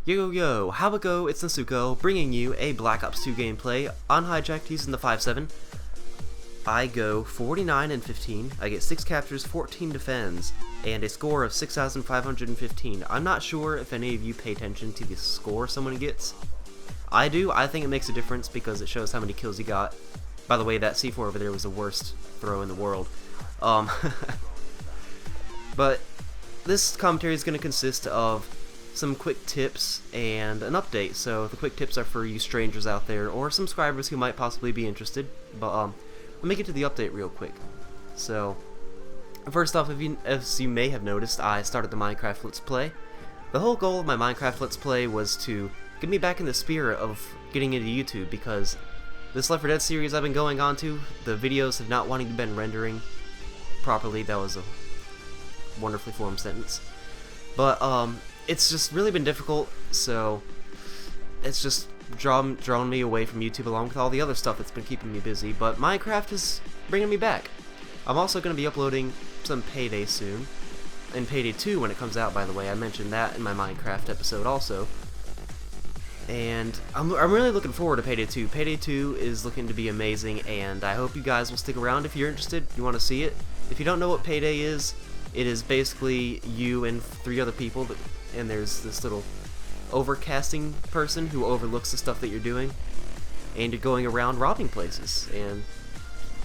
Yo, how it go? It's Nasuko, bringing you a Black Ops 2 gameplay on Hijacked using the 5.7. I go 49 and 15, I get 6 captures, 14 defends, and a score of 6,515. I'm not sure if any of you pay attention to the score someone gets. I do. I think it makes a difference because it shows how many kills you got. By the way, that C4 over there was the worst throw in the world. But this commentary is going to consist of some quick tips and an update. So the quick tips are for you strangers out there or subscribers who might possibly be interested. But let me get to the update real quick. So first off, as you may have noticed, I started the Minecraft Let's Play. The whole goal of my Minecraft Let's Play was to get me back in the spirit of getting into YouTube, because this Left 4 Dead series I've been going on to, the videos have not wanting to been rendering properly. That was a wonderfully formed sentence. But it's just really been difficult, so it's just drawn me away from YouTube along with all the other stuff that's been keeping me busy. But Minecraft is bringing me back. I'm also going to be uploading some Payday soon, and Payday 2 when it comes out, by the way. I mentioned that in my Minecraft episode also. And I'm really looking forward to Payday 2. Payday 2 is looking to be amazing, and I hope you guys will stick around if you're interested, you want to see it. If you don't know what Payday is, it is basically you and 3 other people, and there's this little overcasting person who overlooks the stuff that you're doing, and you're going around robbing places and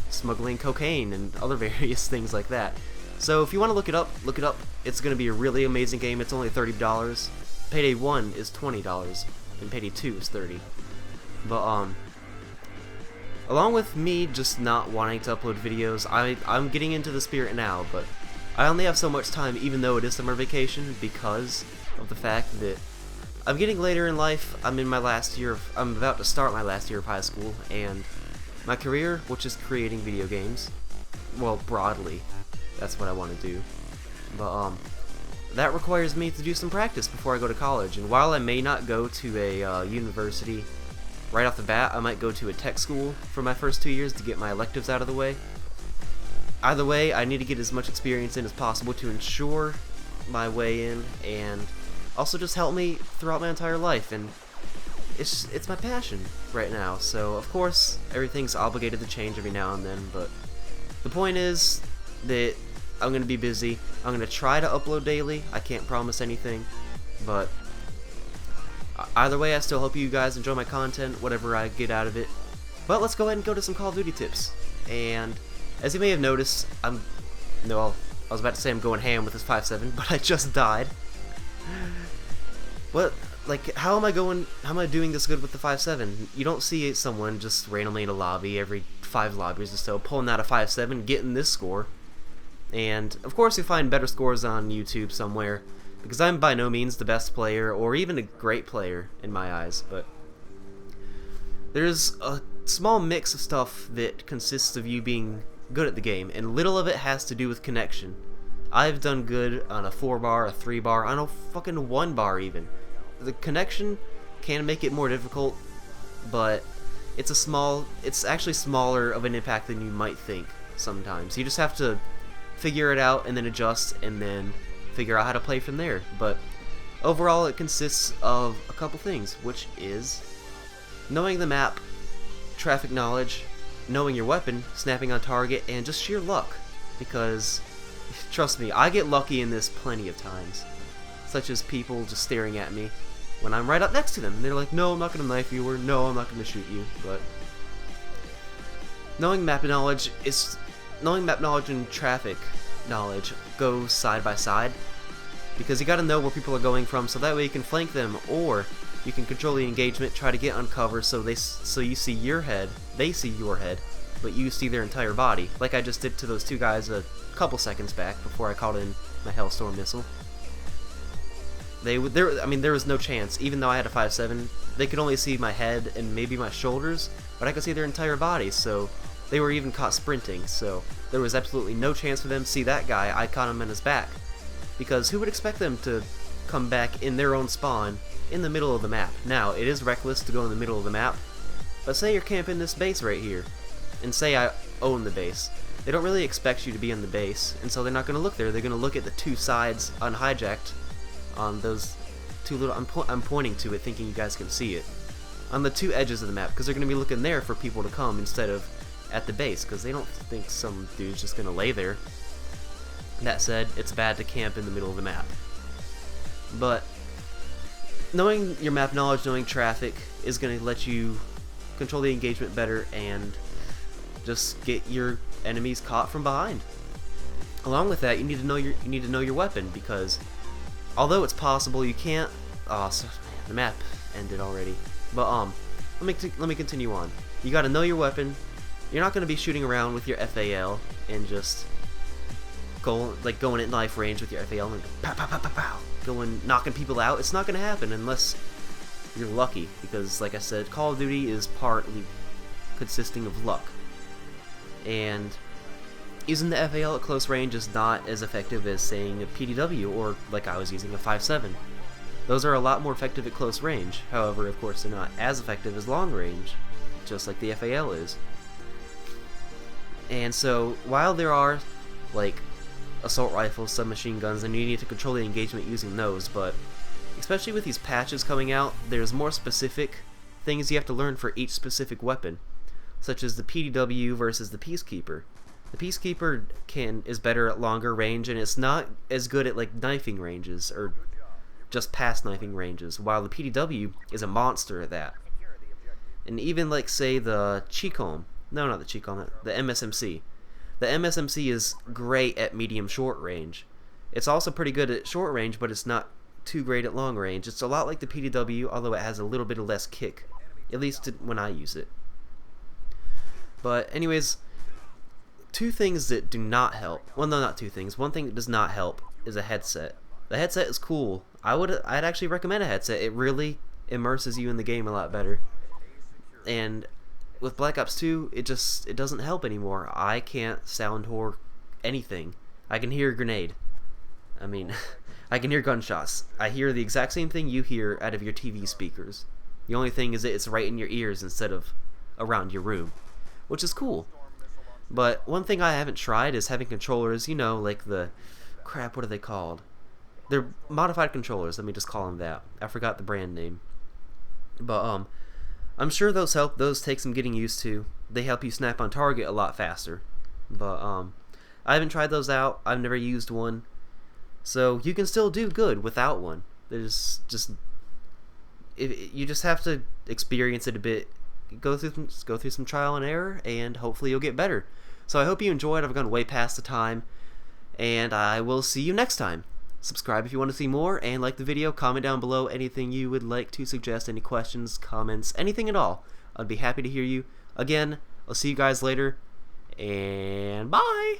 smuggling cocaine and other various things like that. So if you want to look it up, look it up. It's going to be a really amazing game. It's only $30. Payday 1 is $20, and Payday 2 is $30. But along with me just not wanting to upload videos, I'm getting into the spirit now, but I only have so much time, even though it is summer vacation, because of the fact that I'm getting later in life. I'm in my last year I'm about to start my last year of high school, and my career, which is creating video games, well, broadly, that's what I want to do. But that requires me to do some practice before I go to college. And while I may not go to a university right off the bat, I might go to a tech school for my first 2 years to get my electives out of the way. Either way, I need to get as much experience in as possible to ensure my way in, and also just help me throughout my entire life. And it's my passion right now, so of course everything's obligated to change every now and then, but the point is that I'm going to be busy. I'm going to try to upload daily. I can't promise anything, but either way, I still hope you guys enjoy my content, whatever I get out of it. But let's go ahead and go to some Call of Duty tips. And as you may have noticed, I was about to say I'm going ham with this 5.7, but I just died. What? Like, how am I doing this good with the 5.7? You don't see someone just randomly in a lobby every 5 lobbies or so pulling out a 5.7, getting this score. And of course, you find better scores on YouTube somewhere, because I'm by no means the best player or even a great player in my eyes, but there's a small mix of stuff that consists of you being good at the game, and little of it has to do with connection. I've done good on a 4-bar, a 3-bar, on a fucking 1-bar even. The connection can make it more difficult, but it's actually smaller of an impact than you might think sometimes. You just have to figure it out and then adjust and then figure out how to play from there. But overall, it consists of a couple things, which is knowing the map, traffic knowledge, knowing your weapon, snapping on target, and just sheer luck. Because trust me, I get lucky in this plenty of times, such as people just staring at me when I'm right up next to them, and they're like, no, I'm not going to knife you, or no, I'm not going to shoot you. But knowing map knowledge and traffic knowledge go side by side, because you got to know where people are going from, so that way you can flank them, or you can control the engagement, try to get on cover so you see your head, they see your head, but you see their entire body, like I just did to those 2 guys a couple seconds back before I called in my Hellstorm missile. There was no chance. Even though I had a 5.7, they could only see my head and maybe my shoulders, but I could see their entire body, so they were even caught sprinting, so there was absolutely no chance for them to see that guy. I caught him in his back, because who would expect them to come back in their own spawn in the middle of the map? Now, it is reckless to go in the middle of the map, but say you're camping this base right here, and say I own the base. They don't really expect you to be on the base, and so they're not going to look there. They're going to look at the 2 sides unhijacked on those two little, I'm pointing to it thinking you guys can see it, on the two edges of the map, because they're going to be looking there for people to come instead of at the base, because they don't think some dude's just going to lay there. That said, it's bad to camp in the middle of the map. But knowing your map knowledge, knowing traffic, is going to let you control the engagement better and just get your enemies caught from behind. Along with that, you need to know your weapon, because although it's possible, you can't. Oh, so, man, the map ended already. But let me continue on. You got to know your weapon. You're not going to be shooting around with your FAL and just going at knife range with your FAL and pow pow pow pow pow, going knocking people out. It's not going to happen unless you're lucky, because like I said, Call of Duty is partly consisting of luck. And using the FAL at close range is not as effective as saying a PDW or like I was using a 5.7. Those are a lot more effective at close range. However, of course, they're not as effective as long range, just like the FAL is. And so, while there are like assault rifles, submachine guns, and you need to control the engagement using those, but especially with these patches coming out, there's more specific things you have to learn for each specific weapon, such as the PDW versus the Peacekeeper. The Peacekeeper is better at longer range, and it's not as good at like knifing ranges or just past knifing ranges, while the PDW is a monster at that. And even like say the Chicom, no, not the Chicom, the MSMC. The MSMC is great at medium short range. It's also pretty good at short range, but it's not too great at long range. It's a lot like the PDW, although it has a little bit of less kick, at least when I use it. But anyways, two things that do not help. Well, no, not two things. One thing that does not help is a headset. The headset is cool. I'd actually recommend a headset. It really immerses you in the game a lot better. And with Black Ops 2, it doesn't help anymore. I can't sound whore anything. I can hear a grenade. I mean, I can hear gunshots. I hear the exact same thing you hear out of your TV speakers. The only thing is that it's right in your ears instead of around your room, which is cool. But one thing I haven't tried is having controllers, you know, like the crap, what are they called? They're modified controllers, let me just call them that. I forgot the brand name. But I'm sure those help. Those take some getting used to. They help you snap on target a lot faster. But I haven't tried those out. I've never used one. So you can still do good without one. There's just you just have to experience it a bit. Go through some trial and error, and hopefully you'll get better. So I hope you enjoyed. I've gone way past the time, and I will see you next time. Subscribe if you want to see more, and like the video. Comment down below anything you would like to suggest, any questions, comments, anything at all. I'd be happy to hear you. Again, I'll see you guys later, and bye!